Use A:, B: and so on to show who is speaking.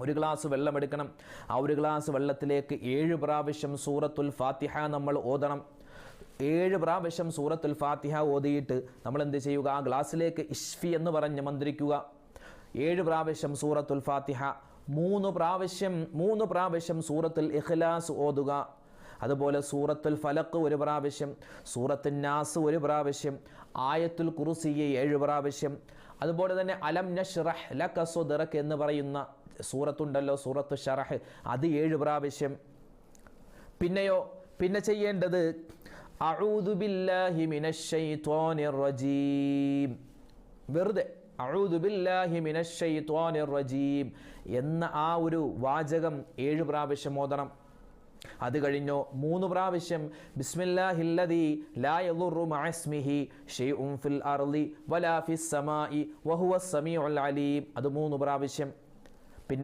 A: ഒരു ഗ്ലാസ് വെള്ളം എടുക്കണം. ആ ഒരു ഗ്ലാസ് വെള്ളത്തിലേക്ക് 7 പ്രാവശ്യം സൂറത്തുൽ ഫാത്തിഹ നമ്മൾ ഓതണം. 7 പ്രാവശ്യം സൂറത്തുൽ ഫാത്തിഹ ഓതിയിട്ട് നമ്മൾ എന്ത് ചെയ്യുക? ആ ഗ്ലാസ്സിലേക്ക് ഇഷ്ഫി എന്ന് പറഞ്ഞ് മന്ത്രിക്കുക. 7 പ്രാവശ്യം സൂറത്തുൽ ഫാത്തിഹ, 3 പ്രാവശ്യം സൂറത്തുൽ ഇഖ്ലാസ് ഓതുക. അതുപോലെ സൂറത്തുൽ ഫലഖ് 1 പ്രാവശ്യം, സൂറത്തുൽ നാസ് 1 പ്രാവശ്യം, ആയത്തുൽ കുർസി 7 പ്രാവശ്യം. അതുപോലെ തന്നെ അലം നശ്റഹ് ലക സദ്റക എന്ന് പറയുന്ന സൂറത്തുണ്ടല്ലോ, സൂറത്തു ശറഹ്, അത് 7 പ്രാവശ്യം. പിന്നെ ചെയ്യേണ്ടത് അഊദു ബില്ലാഹി മിനശ് ശൈത്വാനിർ റജീം, വെറുതെ അഊദു ബില്ലാഹി മിനശ് ശൈത്വാനിർ റജീം എന്ന ആ ഒരു വാചകം 7 പ്രാവശ്യം ഓതണം. അത് കഴിഞ്ഞോ 3 പ്രാവശ്യം ബിസ്മില്ലാഹില്ലദീ ലാ യദുറു മഅസ്മിഹി ശൈഉൻ ഫിൽ അർളി വലാ ഫിസ് സമാഇ വഹുവസ് സമീഉൽ അലീം, അത് 3 പ്രാവശ്യം.